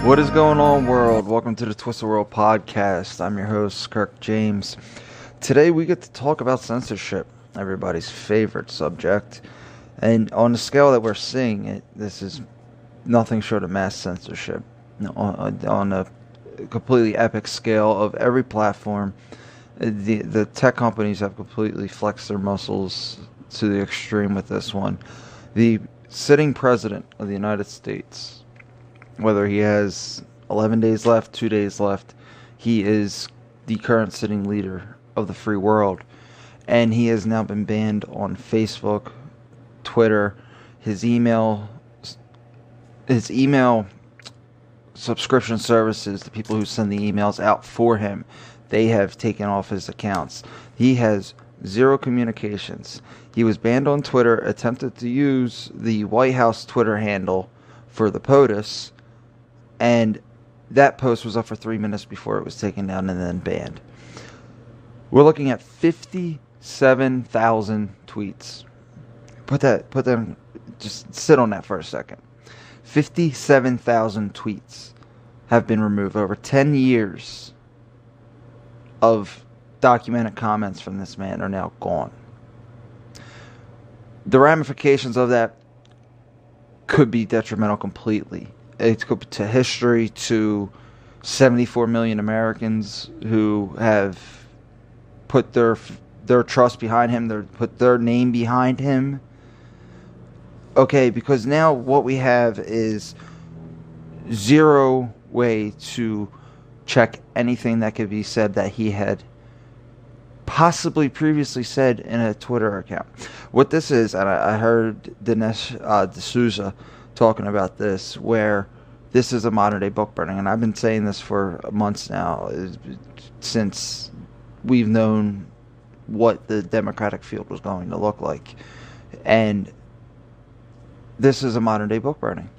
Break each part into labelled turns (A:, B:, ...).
A: What is going on, world? Welcome to the Twisted World podcast. I'm your host, Kirk James. Today we get to talk about censorship, everybody's favorite subject. And on the scale that we're seeing it, this is nothing short of mass censorship. On a completely epic scale of every platform, the tech companies have completely flexed their muscles to the extreme with this one. The sitting president of the United States, whether he has 11 days left, 2 days left, he is the current sitting leader of the free world. And he has now been banned on Facebook, Twitter, his email subscription services, the people who send the emails out for him, they have taken off his accounts. He has zero communications. He was banned on Twitter, attempted to use the White House Twitter handle for the POTUS, and that post was up for 3 minutes before it was taken down and then banned. We're looking at 57,000 tweets. Put them, just sit on that for a second. 57,000 tweets have been removed. Over 10 years of documented comments from this man are now gone. The ramifications of that could be detrimental completely. It could be to history, to 74 million Americans who have put their trust behind him, put their name behind him. Okay, because now what we have is zero way to check anything that could be said that he had possibly previously said in a Twitter account. What this is, and I heard Dinesh D'Souza talking about this, where this is a modern day book burning, and I've been saying this for months now, since we've known what the Democratic field was going to look like. And this is a modern day book burning.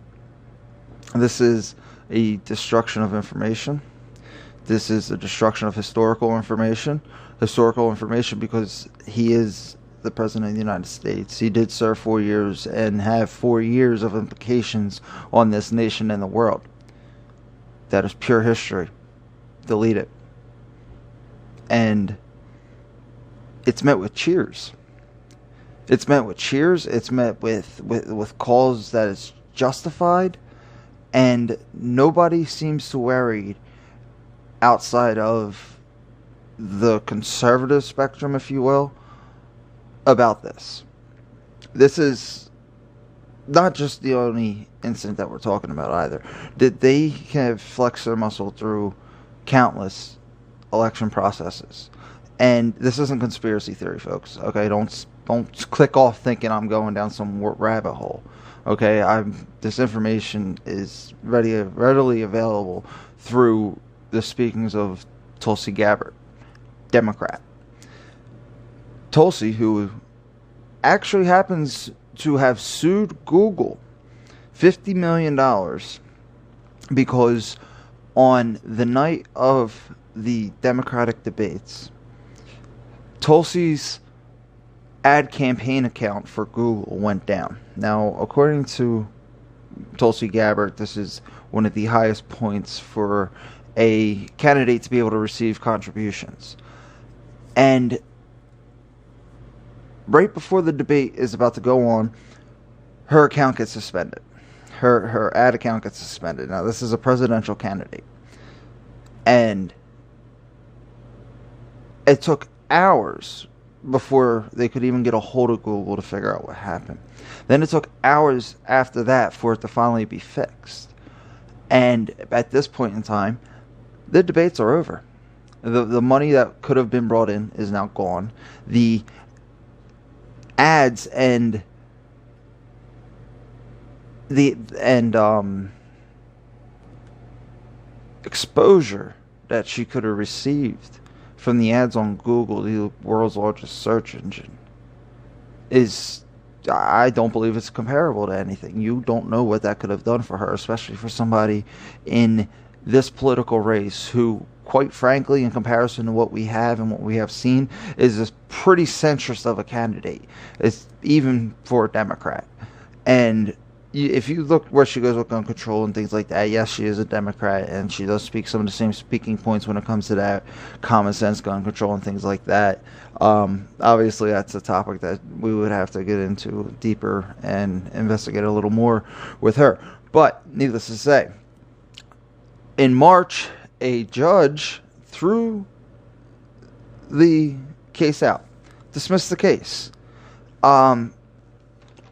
A: This is a destruction of information. This is a destruction of historical information. Historical information because he is the President of the United States. He did serve 4 years and have 4 years of implications on this nation and the world. That is pure history. Delete it. And it's met with cheers. It's met with cheers. It's met with calls that is justified. And nobody seems to worry outside of the conservative spectrum, if you will, about this. This is not just the only incident that we're talking about either. They have flexed their muscle through countless election processes. And this isn't conspiracy theory, folks. Okay, don't click off thinking I'm going down some rabbit hole. Okay, this information is readily available through the speakings of Tulsi Gabbard, Democrat. Tulsi, who actually happens to have sued Google $50 million because on the night of the Democratic debates, Tulsi's ad campaign account for Google went down. Now, according to Tulsi Gabbard, this is one of the highest points for a candidate to be able to receive contributions. And right before the debate is about to go on, her account gets suspended. Her ad account gets suspended. Now, this is a presidential candidate. And it took hours before they could even get a hold of Google to figure out what happened. Then it took hours after that for it to finally be fixed. And at this point in time, the debates are over. The money that could have been brought in is now gone. The ads and exposure that she could have received from the ads on Google, the world's largest search engine, is, I don't believe it's comparable to anything. You don't know what that could have done for her, especially for somebody in this political race who, quite frankly, in comparison to what we have and what we have seen, is a pretty centrist of a candidate. It's even for a Democrat. And if you look where she goes with gun control and things like that, yes, she is a Democrat, and she does speak some of the same speaking points when it comes to that common sense gun control and things like that. Obviously, that's a topic that we would have to get into deeper and investigate a little more with her. But needless to say, in March, a judge threw the case out, dismissed the case.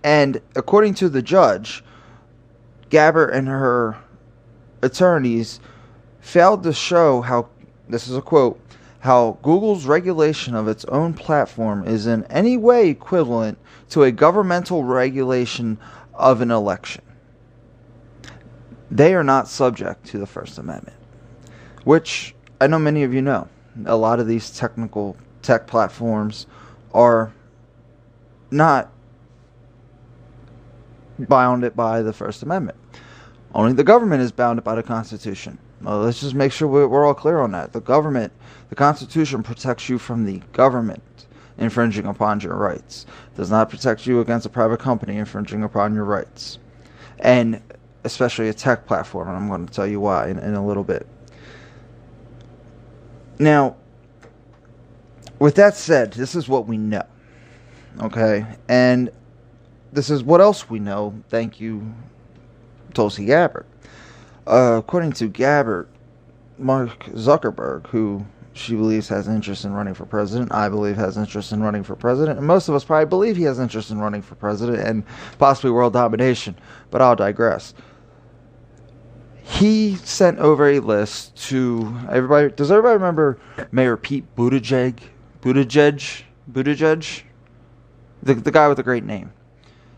A: And according to the judge, Gabbard and her attorneys failed to show how, this is a quote, how Google's regulation of its own platform is in any way equivalent to a governmental regulation of an election. They are not subject to the First Amendment, which I know many of you know. A lot of these tech platforms are not bounded by the First Amendment. Only the government is bounded by the Constitution. Well, let's just make sure we're all clear on that. The Constitution protects you from the government infringing upon your rights. It does not protect you against a private company infringing upon your rights. And especially a tech platform, and I'm going to tell you why in a little bit. Now, with that said, this is what we know. Okay? And this is what else we know. Thank you, Tulsi Gabbard. According to Gabbard, Mark Zuckerberg, who she believes has interest in running for president, I believe has interest in running for president, and most of us probably believe he has interest in running for president and possibly world domination, but I'll digress. He sent over a list to everybody. Does everybody remember Mayor Pete Buttigieg? The guy with the great name.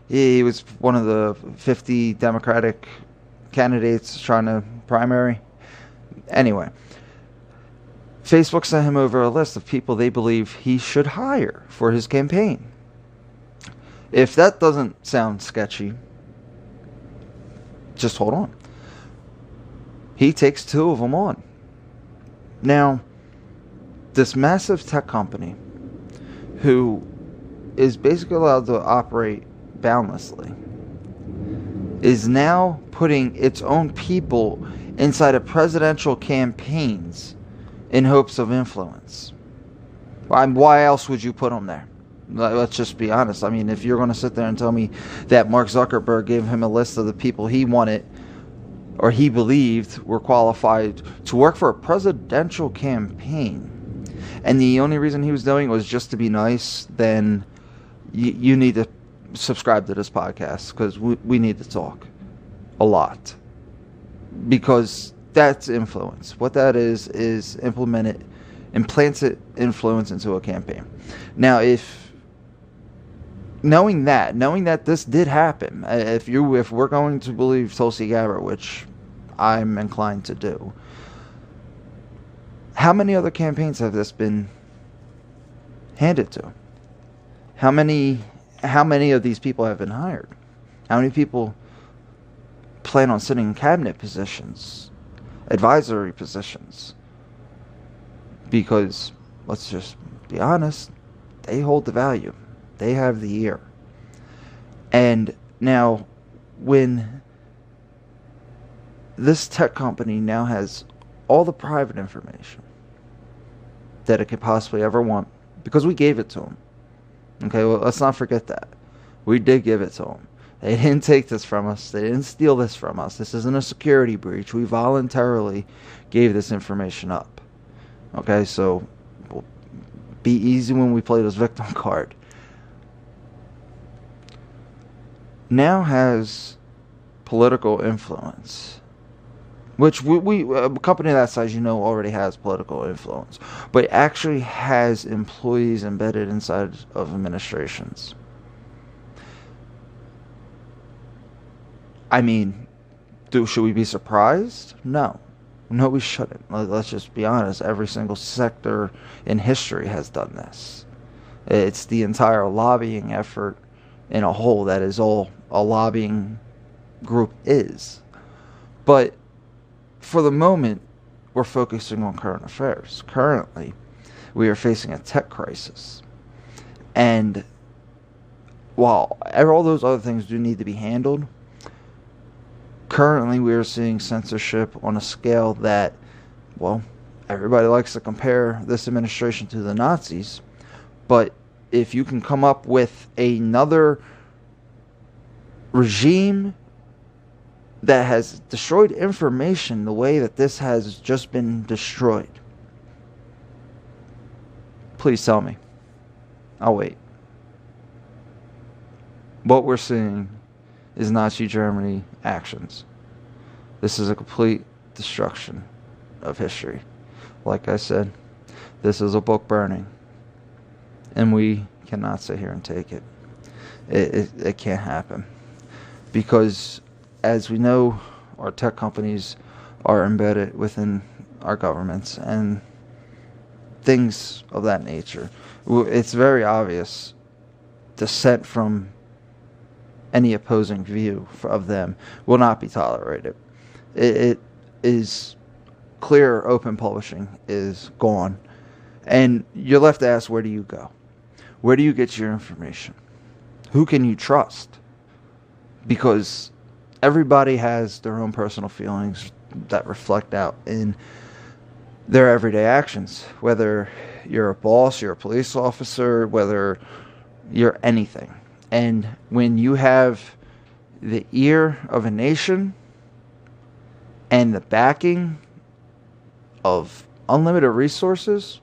A: He was one of the 50 Democratic candidates trying to primary. Anyway, Facebook sent him over a list of people they believe he should hire for his campaign. If that doesn't sound sketchy, just hold on. He takes 2 of them on. Now, this massive tech company who is basically allowed to operate boundlessly is now putting its own people inside of presidential campaigns in hopes of influence. Why else would you put them there? Let's just be honest. I mean, if you're going to sit there and tell me that Mark Zuckerberg gave him a list of the people he wanted or he believed were qualified to work for a presidential campaign, and the only reason he was doing it was just to be nice, then you need to subscribe to this podcast, because we need to talk a lot, because that's influence. What that is implanted influence into a campaign. Now, knowing that this did happen, if we're going to believe Tulsi Gabbard, which I'm inclined to do, how many other campaigns have this been handed to? How many of these people have been hired? How many people plan on sitting in cabinet positions, advisory positions? Because, let's just be honest, they hold the value. They have the ear. And now, when this tech company now has all the private information that it could possibly ever want, because we gave it to them. Okay, well, let's not forget that. We did give it to them. They didn't take this from us. They didn't steal this from us. This isn't a security breach. We voluntarily gave this information up. Okay, so we'll be easy when we play this victim card. Now has political influence, which a company that size, already has political influence, but actually has employees embedded inside of administrations. I mean, should we be surprised? No, we shouldn't. Let's just be honest. Every single sector in history has done this. It's the entire lobbying effort in a whole that is all a lobbying group is. But for the moment, we're focusing on current affairs. Currently, we are facing a tech crisis. And while all those other things do need to be handled, Currently, we are seeing censorship on a scale that, well, everybody likes to compare this administration to the Nazis. But if you can come up with another regime that has destroyed information the way that this has just been destroyed, please tell me. I'll wait. What we're seeing is Nazi Germany actions. This is a complete destruction of history. Like I said, this is a book burning. And we cannot sit here and take it. It can't happen. Because, as we know, our tech companies are embedded within our governments and things of that nature. It's very obvious dissent from any opposing view of them will not be tolerated. It is clear open publishing is gone. And you're left to ask, where do you go? Where do you get your information? Who can you trust? Because everybody has their own personal feelings that reflect out in their everyday actions. Whether you're a boss, you're a police officer, whether you're anything. And when you have the ear of a nation and the backing of unlimited resources,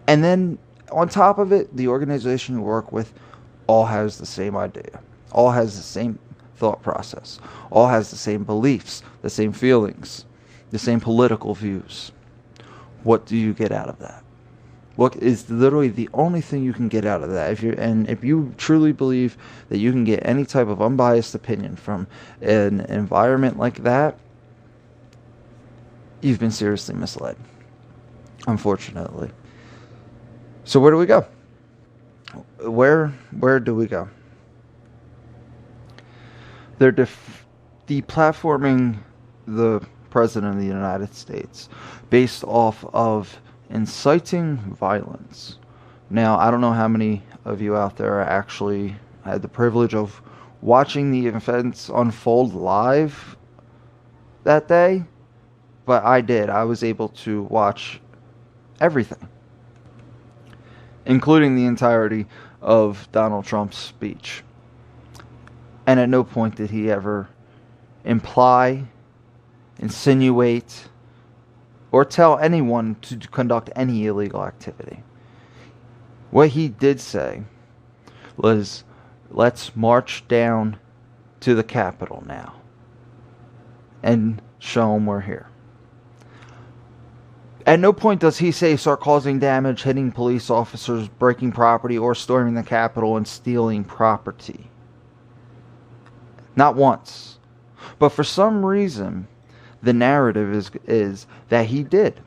A: and then on top of it, the organization you work with all has the same idea, all has the same thought process, all has the same beliefs, the same feelings, the same political views. What do you get out of that? What is literally the only thing you can get out of that? If you truly believe that you can get any type of unbiased opinion from an environment like that, you've been seriously misled, unfortunately. So where do we go? Where do we go? They're deplatforming the President of the United States based off of inciting violence. Now, I don't know how many of you out there actually had the privilege of watching the events unfold live that day, but I did. I was able to watch everything, including the entirety of Donald Trump's speech. And at no point did he ever imply, insinuate, or tell anyone to conduct any illegal activity. What he did say was, let's march down to the Capitol now and show them we're here. At no point does he say start causing damage, hitting police officers, breaking property, or storming the Capitol and stealing property. Not once. But for some reason, the narrative is that he did.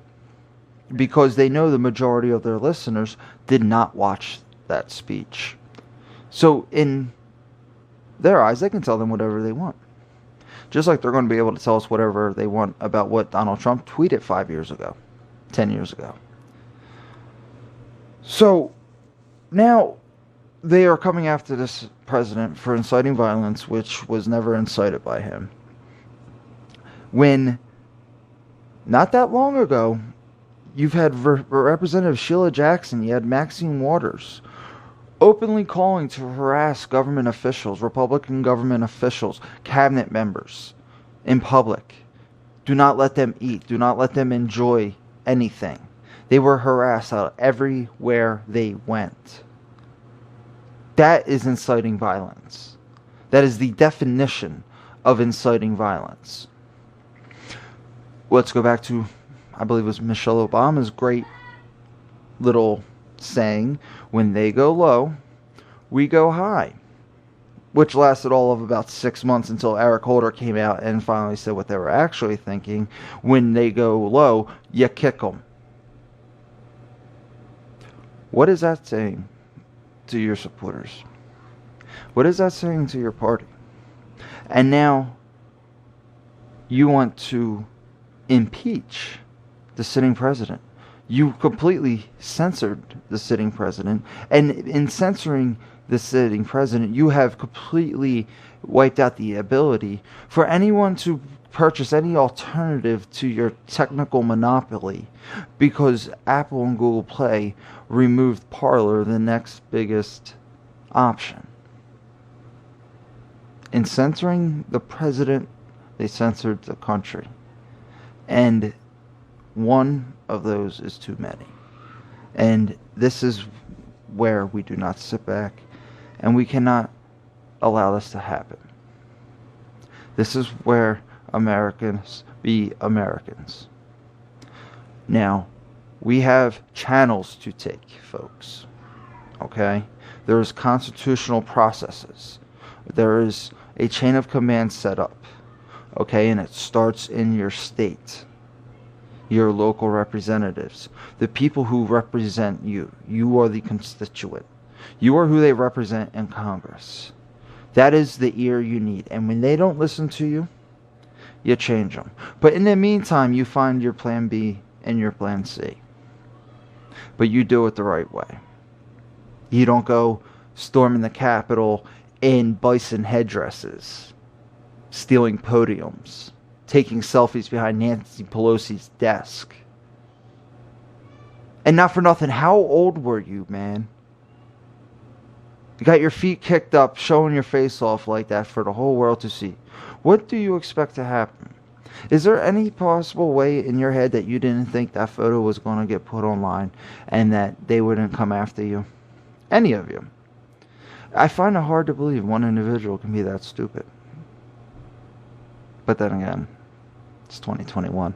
A: Because they know the majority of their listeners did not watch that speech. So in their eyes, they can tell them whatever they want. Just like they're going to be able to tell us whatever they want about what Donald Trump tweeted 5 years ago. 10 years ago. So now they are coming after this president for inciting violence, which was never incited by him. When not that long ago, you've had Representative Sheila Jackson, you had Maxine Waters openly calling to harass government officials, Republican government officials, cabinet members in public. Do not let them eat. Do not let them enjoy anything. They were harassed out everywhere they went. That is inciting violence. That is the definition of inciting violence. Let's go back to, I believe it was Michelle Obama's great little saying, when they go low, we go high. Which lasted all of about 6 months until Eric Holder came out and finally said what they were actually thinking. When they go low, you kick them. What is that saying to your supporters? What is that saying to your party? And now you want to impeach the sitting president. You completely censored the sitting president. And in censoring the sitting president, you have completely wiped out the ability for anyone to purchase any alternative to your technical monopoly, because Apple and Google Play removed Parler, the next biggest option. In censoring the president, they censored the country. And one of those is too many. And this is where we do not sit back, and we cannot allow this to happen. This is where Americans be Americans. Now, we have channels to take, folks. Okay? There is constitutional processes. There is a chain of command set up. Okay? And it starts in your state. Your local representatives. The people who represent you. You are the constituent. You are who they represent in Congress. That is the ear you need. And when they don't listen to you, you change them. But in the meantime, you find your plan B and your plan C. But you do it the right way. You don't go storming the Capitol in bison headdresses, stealing podiums, taking selfies behind Nancy Pelosi's desk. And not for nothing, how old were you, man? You got your feet kicked up, showing your face off like that for the whole world to see. What do you expect to happen? Is there any possible way in your head that you didn't think that photo was going to get put online and that they wouldn't come after you? Any of you. I find it hard to believe one individual can be that stupid. But then again, it's 2021.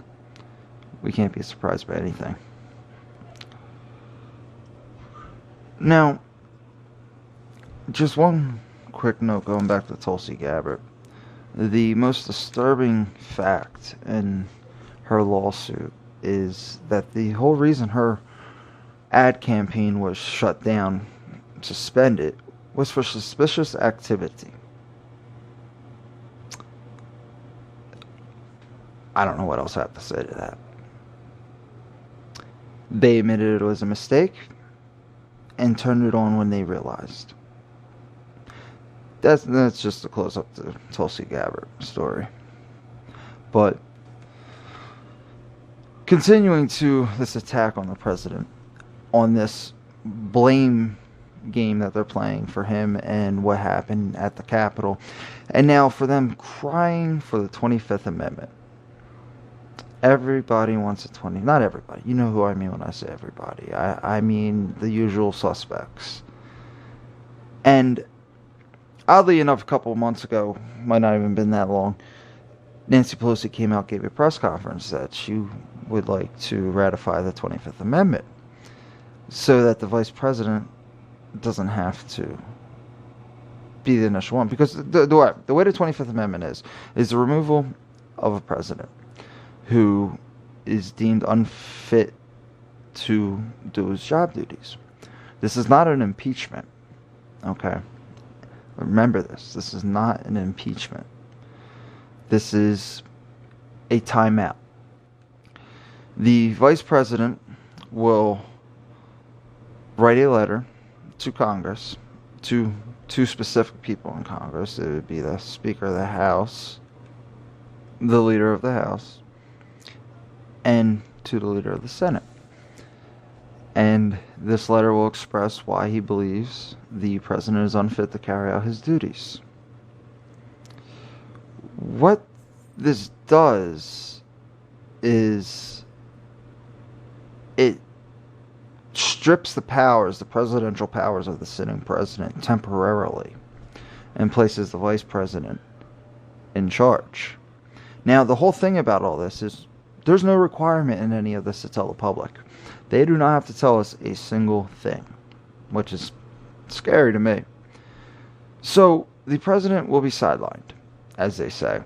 A: We can't be surprised by anything. Now, just one quick note going back to Tulsi Gabbard. The most disturbing fact in her lawsuit is that the whole reason her ad campaign was shut down, suspended, was for suspicious activity. I don't know what else I have to say to that. They admitted it was a mistake and turned it on when they realized. That's just to close up the Tulsi Gabbard story. But continuing to this attack on the president, on this blame game that they're playing for him and what happened at the Capitol, and now for them crying for the 25th Amendment. Everybody wants a not everybody, you know who I mean when I say everybody. I mean the usual suspects. And oddly enough, a couple of months ago, might not even been that long, Nancy Pelosi came out, gave a press conference that she would like to ratify the 25th Amendment so that the vice president doesn't have to be the initial one. Because the way the 25th Amendment is the removal of a president who is deemed unfit to do his job duties. This is not an impeachment. Okay? Remember this. This is not an impeachment. This is a timeout. The vice president will write a letter to Congress, to two specific people in Congress. It would be the Speaker of the House, the Leader of the House, and to the Leader of the Senate. And this letter will express why he believes the president is unfit to carry out his duties. What this does is it strips the powers, the presidential powers of the sitting president temporarily and places the vice president in charge. Now, the whole thing about all this is there's no requirement in any of this to tell the public. They do not have to tell us a single thing, which is scary to me. So, the president will be sidelined, as they say.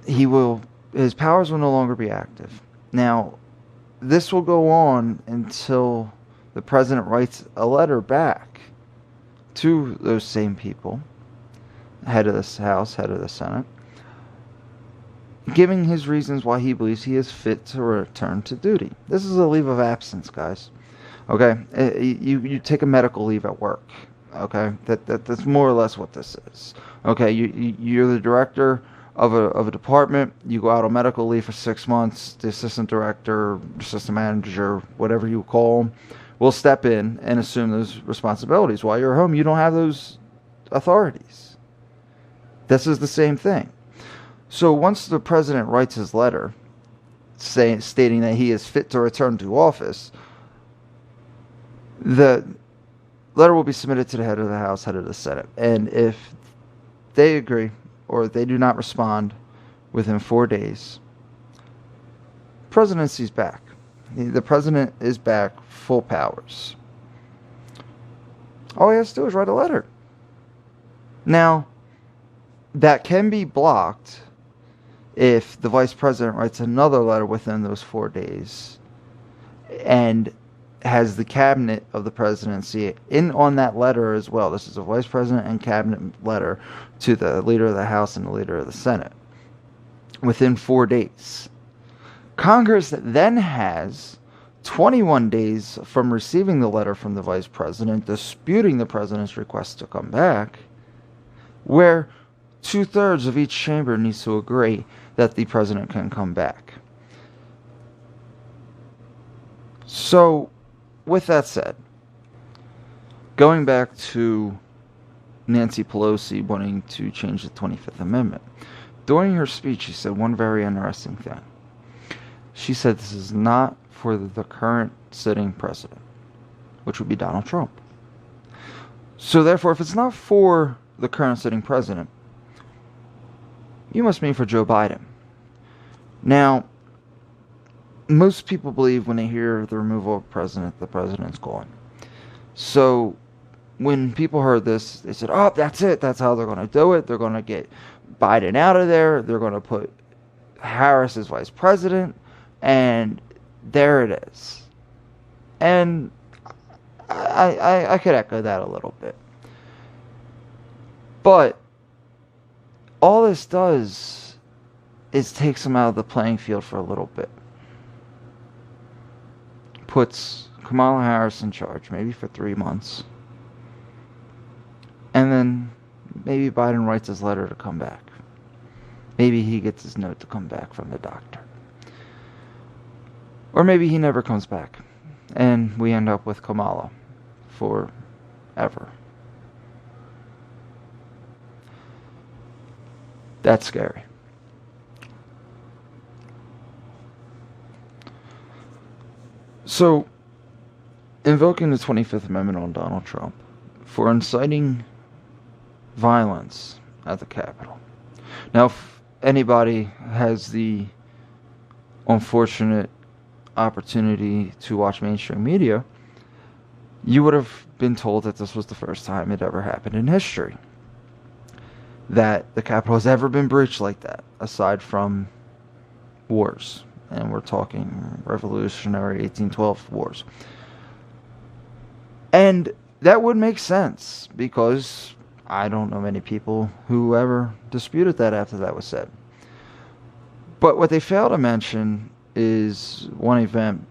A: His powers will no longer be active. Now, this will go on until the president writes a letter back to those same people, head of the House, head of the Senate, giving his reasons why he believes he is fit to return to duty. This is a leave of absence, guys. Okay, you take a medical leave at work. Okay, that's more or less what this is. Okay, you're the director of a department. You go out on medical leave for 6 months. The assistant director, assistant manager, whatever you call them, will step in and assume those responsibilities. While you're home, you don't have those authorities. This is the same thing. So once the president writes his letter stating that he is fit to return to office, the letter will be submitted to the head of the House, head of the Senate. And if they agree or they do not respond within 4 days, presidency's back. The president is back, full powers. All he has to do is write a letter. Now, that can be blocked if the vice president writes another letter within those 4 days and has the cabinet of the presidency in on that letter as well. This is a vice president and cabinet letter to the leader of the House and the leader of the Senate within 4 days. Congress then has 21 days from receiving the letter from the vice president disputing the president's request to come back, where 2/3 of each chamber needs to agree that the president can come back. So, with that said, going back to Nancy Pelosi wanting to change the 25th Amendment, during her speech she said one very interesting thing. She said this is not for the current sitting president, which would be Donald Trump. So therefore, if it's not for the current sitting president, you must mean for Joe Biden. Now, most people believe when they hear the removal of president, the president's gone. So when people heard this, they said, oh, that's it. That's how they're going to do it. They're going to get Biden out of there. They're going to put Harris as vice president. And there it is. And I could echo that a little bit. But all this does is takes them out of the playing field for a little bit. Puts Kamala Harris in charge, maybe for 3 months. And then maybe Biden writes his letter to come back. Maybe he gets his note to come back from the doctor. Or maybe he never comes back. And we end up with Kamala forever. That's scary. So, invoking the 25th Amendment on Donald Trump for inciting violence at the Capitol. Now, if anybody has the unfortunate opportunity to watch mainstream media, you would have been told that this was the first time it ever happened in history that the Capitol has ever been breached like that, aside from wars. And we're talking Revolutionary 1812 wars. And that would make sense, because I don't know many people who ever disputed that after that was said. But what they fail to mention is one event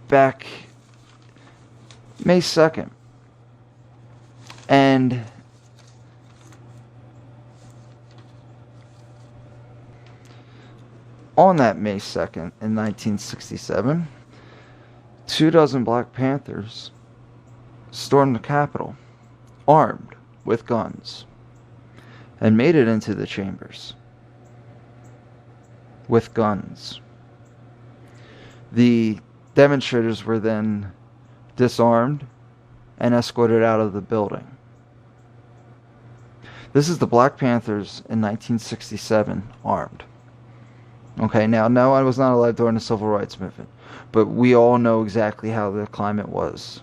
A: back May 2nd. And on that May 2nd in 1967, 24 Black Panthers stormed the Capitol, armed with guns, and made it into the chambers with guns. The demonstrators were then disarmed and escorted out of the building. This is the Black Panthers in 1967, armed. Okay, now, no, I was not alive during the Civil Rights Movement, but we all know exactly how the climate was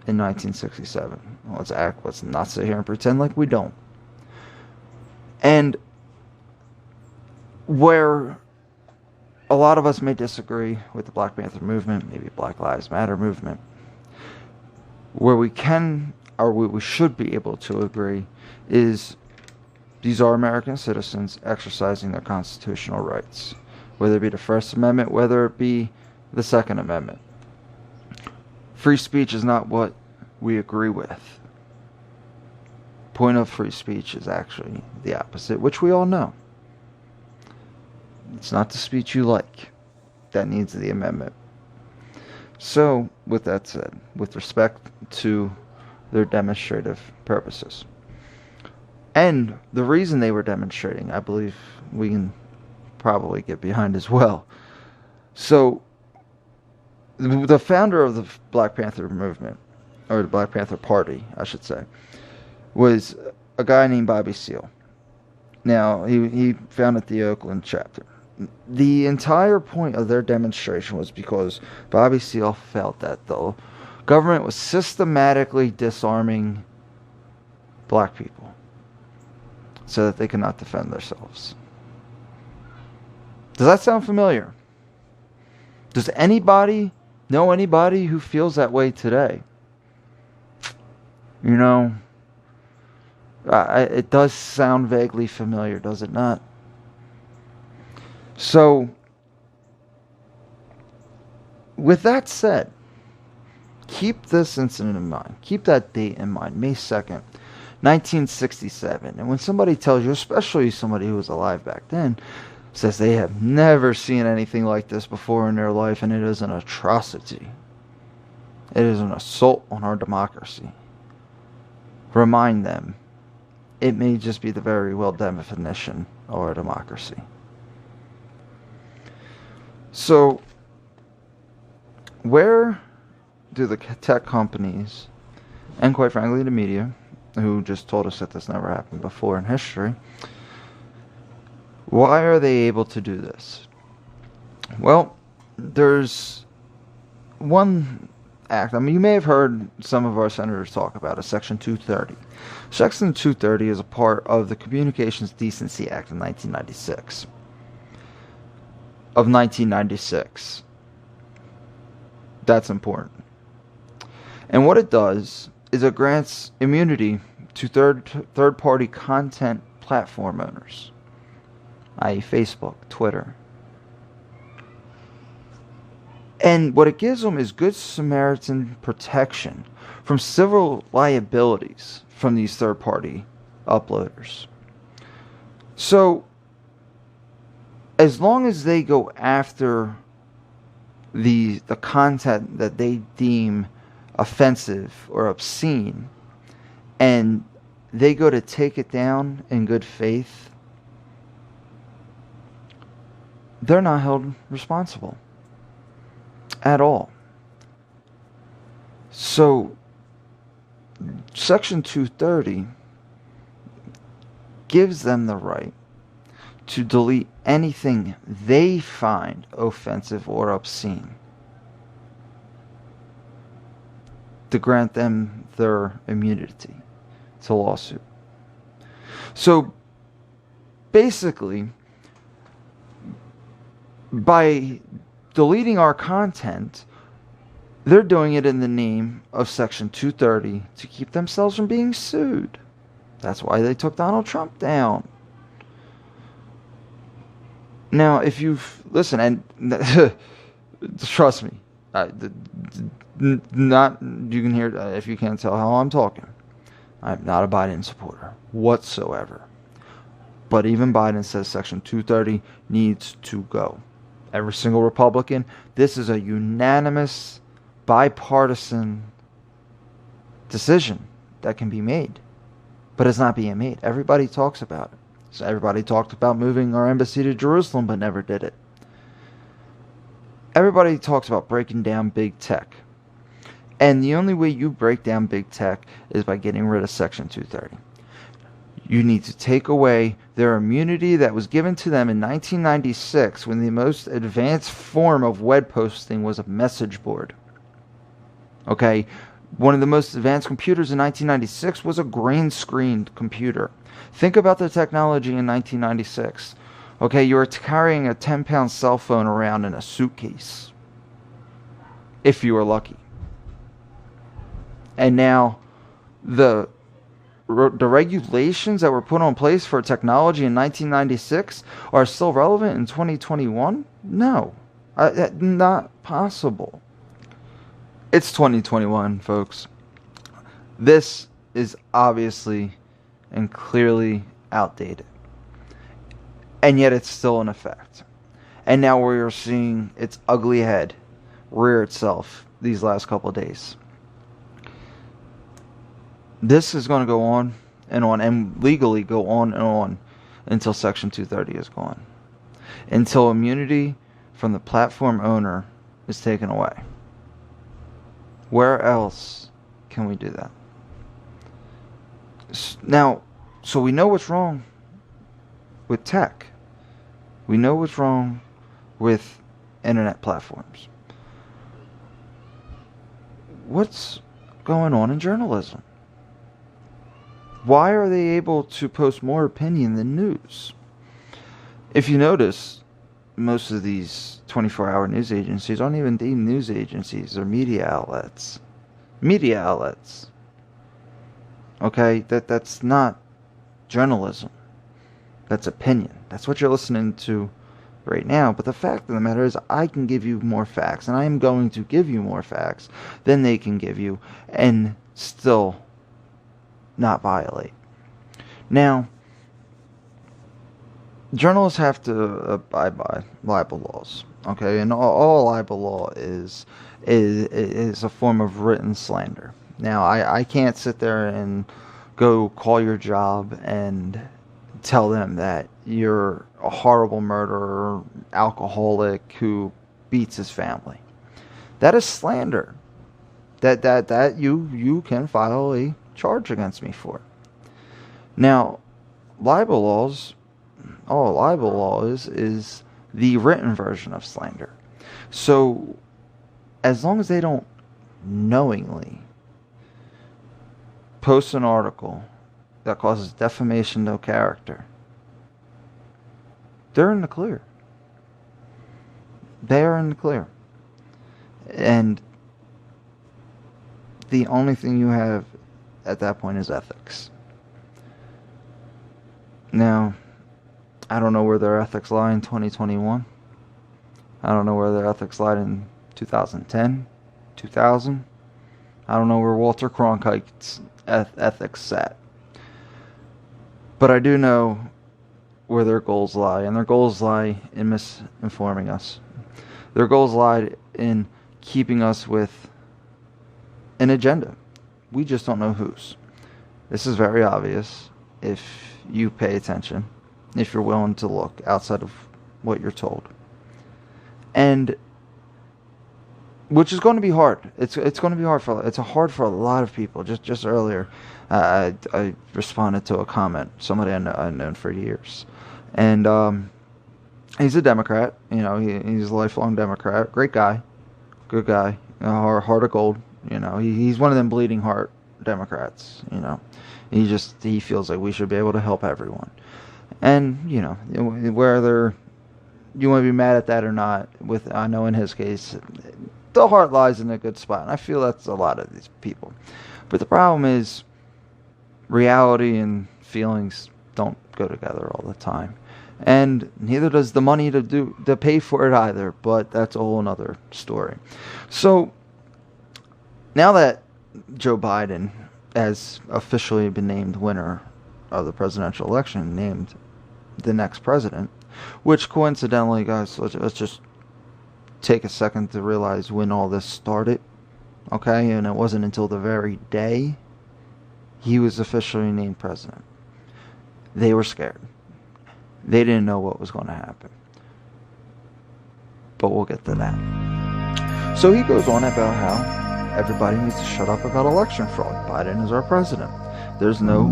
A: in 1967. Let's not sit here and pretend like we don't. And where a lot of us may disagree with the Black Panther movement, maybe Black Lives Matter movement, where we can, or we should be able to agree, is these are American citizens exercising their constitutional rights, whether it be the First Amendment, whether it be the Second Amendment. Free speech is not what we agree with. Point of free speech is actually the opposite, which we all know. It's not the speech you like that needs the amendment. So, with that said, with respect to their demonstrative purposes, and the reason they were demonstrating, I believe we can probably get behind as well. So, the founder of the Black Panther movement, or the Black Panther Party, I should say, was a guy named Bobby Seale. Now, he founded the Oakland chapter. The entire point of their demonstration was because Bobby Seale felt that the government was systematically disarming black people so that they could not defend themselves. Does that sound familiar? Does anybody know anybody who feels that way today? You know, it does sound vaguely familiar, does it not? So, with that said, keep this incident in mind. Keep that date in mind, May 2nd, 1967. And when somebody tells you, especially somebody who was alive back then, says they have never seen anything like this before in their life, and it is an atrocity. It is an assault on our democracy. Remind them, it may just be the very well definition of our democracy. So, where do the tech companies, and quite frankly the media, who just told us that this never happened before in history, why are they able to do this? Well, there's one act. I mean, you may have heard some of our senators talk about it, Section 230. Section 230 is a part of the Communications Decency Act of 1996. That's important. And what it does is it grants immunity to third-party content platform owners, i.e. Facebook, Twitter. And what it gives them is Good Samaritan protection from civil liabilities from these third-party uploaders. So, as long as they go after the content that they deem offensive or obscene, and they go to take it down in good faith, they're not held responsible at all. So, Section 230 gives them the right to delete anything they find offensive or obscene, to grant them their immunity to lawsuit. So basically, by deleting our content, they're doing it in the name of Section 230 to keep themselves from being sued. That's why they took Donald Trump down. Now, if you've listened, and trust me, not you can hear if you can't tell how I'm talking. I'm not a Biden supporter whatsoever. But even Biden says Section 230 needs to go. Every single Republican. This is a unanimous, bipartisan decision that can be made, but it's not being made. Everybody talks about it. So everybody talked about moving our embassy to Jerusalem, but never did it. Everybody talks about breaking down big tech. And the only way you break down big tech is by getting rid of Section 230. You need to take away their immunity that was given to them in 1996 when the most advanced form of web posting was a message board. Okay? One of the most advanced computers in 1996 was a green-screened computer. Think about the technology in 1996. Okay, you were carrying a 10-pound cell phone around in a suitcase, if you were lucky. And now, the regulations that were put in place for technology in 1996 are still relevant in 2021? No, not possible. It's 2021, folks. This is obviously and clearly outdated. And yet it's still in effect. And now we are seeing its ugly head rear itself these last couple of days. This is going to go on and legally go on and on until Section 230 is gone. Until immunity from the platform owner is taken away. Where else can we do that? Now, so we know what's wrong with tech. We know what's wrong with internet platforms. What's going on in journalism? Why are they able to post more opinion than news? If you notice, most of these 24-hour news agencies aren't even deemed news agencies. They're media outlets. Media outlets. Okay? That's not journalism. That's opinion. That's what you're listening to right now. But the fact of the matter is, I can give you more facts, and I am going to give you more facts than they can give you, and still not violate. Now, journalists have to abide by libel laws, okay? And all libel law is a form of written slander. Now, I can't sit there and go call your job and tell them that you're a horrible murderer, alcoholic who beats his family. That is slander. That you can file a charge against me for. Now, libel laws, all libel law is the written version of slander. So, as long as they don't knowingly post an article that causes defamation of character, they're in the clear. They are in the clear. And the only thing you have at that point is ethics. Now, I don't know where their ethics lie in 2021. I don't know where their ethics lied in 2010, 2000. I don't know where Walter Cronkite's ethics sat. But I do know where their goals lie, and their goals lie in misinforming us. Their goals lie in keeping us with an agenda. We just don't know whose. This is very obvious if you pay attention, if you're willing to look outside of what you're told. And which is going to be hard. It's going to be hard hard for a lot of people. Just earlier, I responded to a comment somebody I've known for years, and he's a Democrat. You know, he's a lifelong Democrat. Great guy, good guy, heart of gold. You know, he's one of them bleeding heart Democrats. You know, he feels like we should be able to help everyone, and you know, whether you want to be mad at that or not, I know in his case, the heart lies in a good spot, and I feel that's a lot of these people. But the problem is, reality and feelings don't go together all the time, and neither does the money to pay for it either. But that's a whole another story. So now that Joe Biden has officially been named winner of the presidential election, named the next president, which coincidentally, guys, let's just take a second to realize when all this started, okay? And it wasn't until the very day he was officially named president. They were scared. They didn't know what was going to happen. But we'll get to that. So he goes on about how everybody needs to shut up about election fraud. Biden is our president. There's no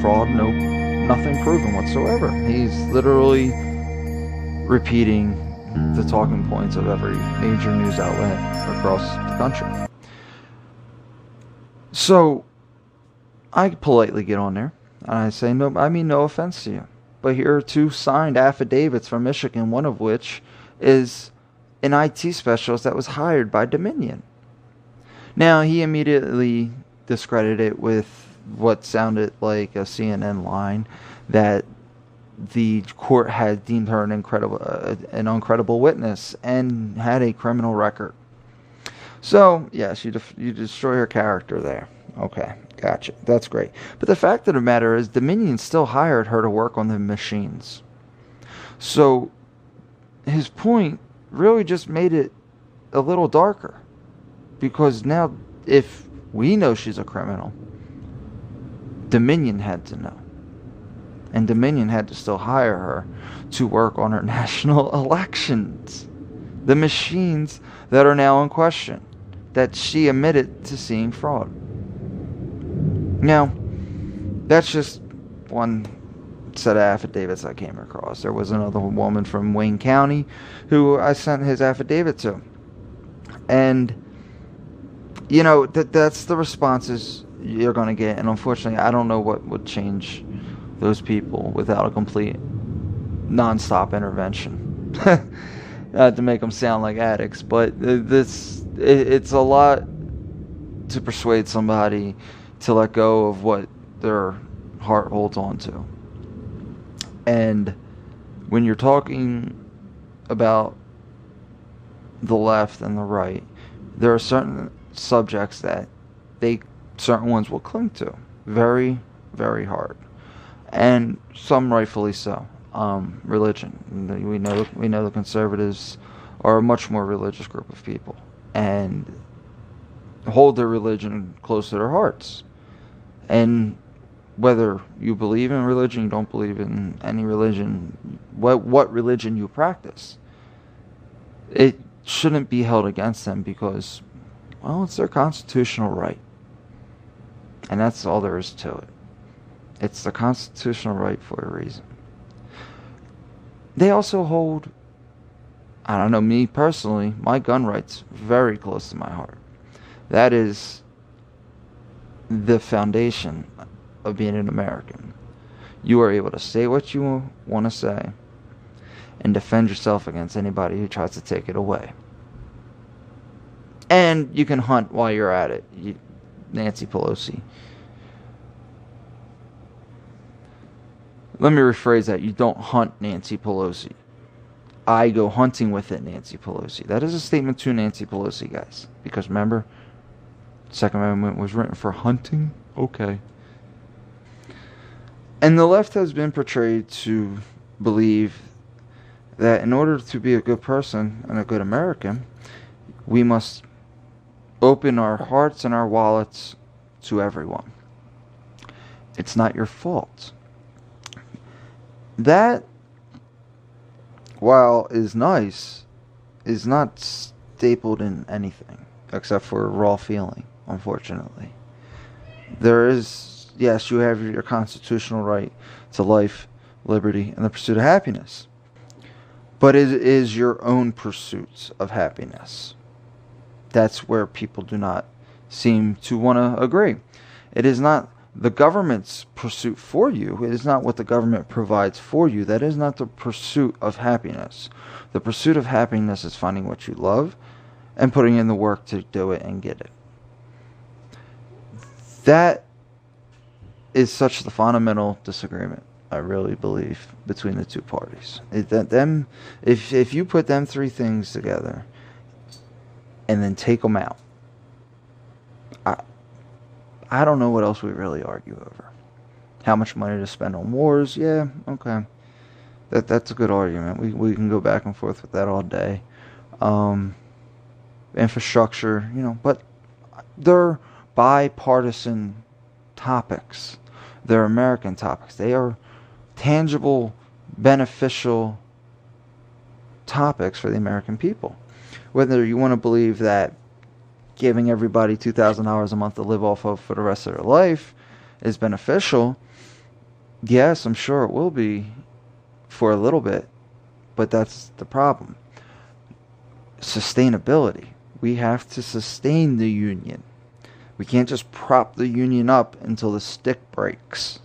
A: fraud, nothing proven whatsoever. He's literally repeating the talking points of every major news outlet across the country. So I politely get on there and I say, no offense to you, but here are two signed affidavits from Michigan, one of which is an IT specialist that was hired by Dominion. Now, he immediately discredited it with what sounded like a CNN line that the court had deemed her an uncredible witness and had a criminal record. So, yes, you destroy her character there. Okay, gotcha. That's great. But the fact of the matter is, Dominion still hired her to work on the machines. So, his point really just made it a little darker. Because now, if we know she's a criminal, Dominion had to know. And Dominion had to still hire her to work on her national elections. The machines that are now in question, that she admitted to seeing fraud. Now, that's just one set of affidavits I came across. There was another woman from Wayne County who I sent his affidavit to. And, you know, that's the responses you're going to get. And unfortunately, I don't know what would change those people without a complete non-stop intervention. To make them sound like addicts, but it's a lot to persuade somebody to let go of what their heart holds on to. And when you're talking about the left and the right, there are certain subjects that certain ones will cling to very, very hard, and some rightfully so. Religion. We know the conservatives are a much more religious group of people and hold their religion close to their hearts. And whether you believe in religion, you don't believe in any religion, what religion you practice, it shouldn't be held against them because, well, it's their constitutional right. And that's all there is to it. It's the constitutional right for a reason. They also hold, I don't know, me personally, my gun rights very close to my heart. That is the foundation of being an American. You are able to say what you want to say and defend yourself against anybody who tries to take it away. And you can hunt while you're at it, Nancy Pelosi. Let me rephrase that. You don't hunt Nancy Pelosi. I go hunting with it, Nancy Pelosi. That is a statement to Nancy Pelosi, guys. Because remember, Second Amendment was written for hunting. Okay. And the left has been portrayed to believe that in order to be a good person and a good American, we must open our hearts and our wallets to everyone. It's not your fault. That, while is nice, is not stapled in anything except for raw feeling, unfortunately. There is, yes, you have your constitutional right to life, liberty, and the pursuit of happiness. But it is your own pursuits of happiness. That's where people do not seem to want to agree. It is not the government's pursuit for you. It is not what the government provides for you. That is not the pursuit of happiness. The pursuit of happiness is finding what you love and putting in the work to do it and get it. That is such the fundamental disagreement, I really believe, between the two parties. If you put them three things together and then take them out, I don't know what else we really argue over. How much money to spend on wars? Yeah, okay. That's a good argument. We can go back and forth with that all day. Infrastructure, but they're bipartisan topics. They're American topics. They are tangible, beneficial topics for the American people. Whether you want to believe that giving everybody $2,000 a month to live off of for the rest of their life is beneficial, yes, I'm sure it will be for a little bit, but that's the problem. Sustainability. We have to sustain the union. We can't just prop the union up until the stick breaks.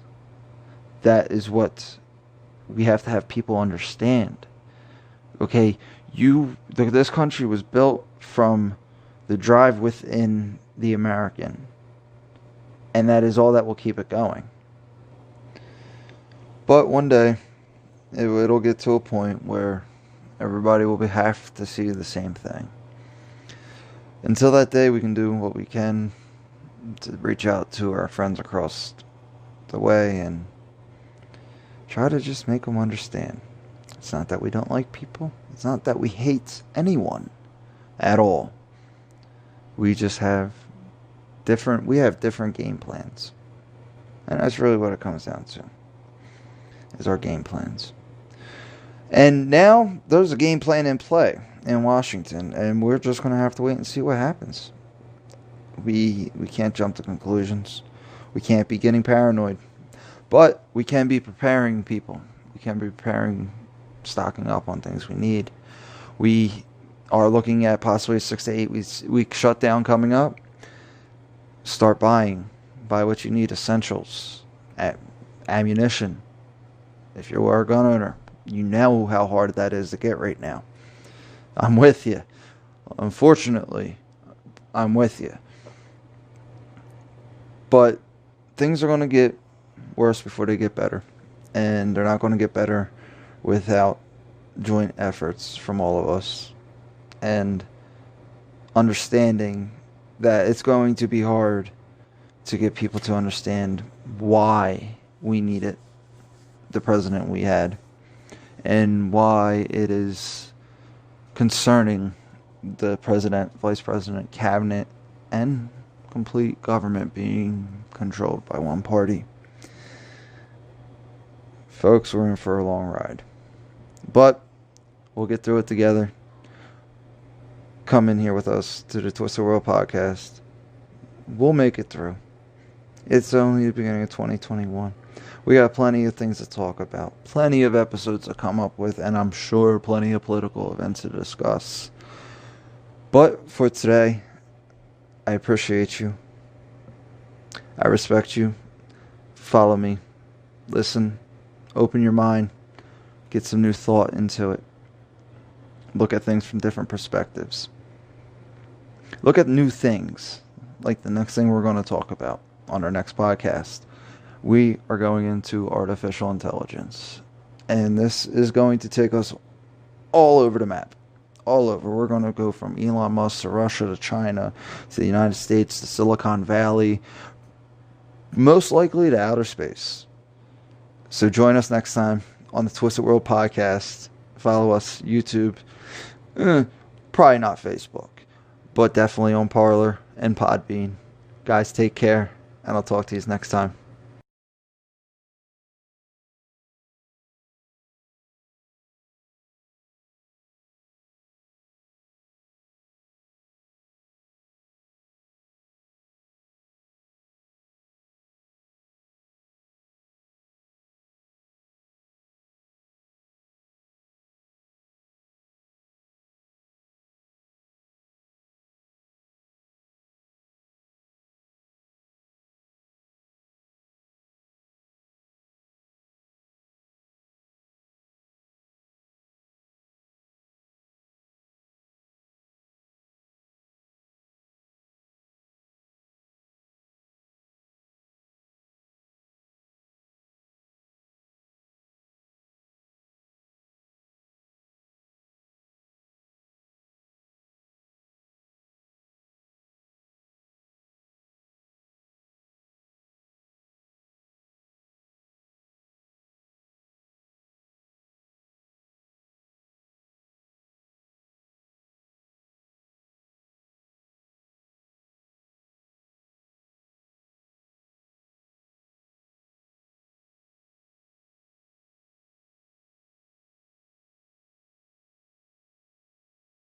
A: That is what we have to have people understand. Okay, this country was built from the drive within the American. And that is all that will keep it going. But one day, it'll get to a point where everybody will have to see the same thing. Until that day, we can do what we can to reach out to our friends across the way and try to just make them understand. It's not that we don't like people. It's not that we hate anyone at all. We just have different game plans. And that's really what it comes down to, is our game plans. And now there's a game plan in play in Washington, and we're just going to have to wait and see what happens. We can't jump to conclusions. We can't be getting paranoid. But we can be preparing people. We can be preparing, stocking up on things we need. We are looking at possibly a 6 to 8 week shutdown coming up. Start buying. Buy what you need, essentials, ammunition. If you are a gun owner, you know how hard that is to get right now. I'm with you. Unfortunately, I'm with you. But things are going to get worse before they get better. And they're not going to get better without joint efforts from all of us. And understanding that it's going to be hard to get people to understand why we needed the president we had. And why it is concerning the president, vice president, cabinet, and complete government being controlled by one party. Folks, we're in for a long ride. But we'll get through it together. Come in here with us to the Twisted World podcast. We'll make it through. It's only the beginning of 2021. We got plenty of things to talk about. Plenty of episodes to come up with. And I'm sure plenty of political events to discuss. But for today, I appreciate you. I respect you. Follow me. Listen. Open your mind. Get some new thought into it. Look at things from different perspectives. Look at new things. Like the next thing we're going to talk about on our next podcast. We are going into artificial intelligence. And this is going to take us all over the map. All over. We're going to go from Elon Musk to Russia to China to the United States to Silicon Valley. Most likely to outer space. So join us next time on the Twisted World podcast. Follow us, YouTube. Probably not Facebook. But definitely on Parler and Podbean. Guys, take care. And I'll talk to you next time.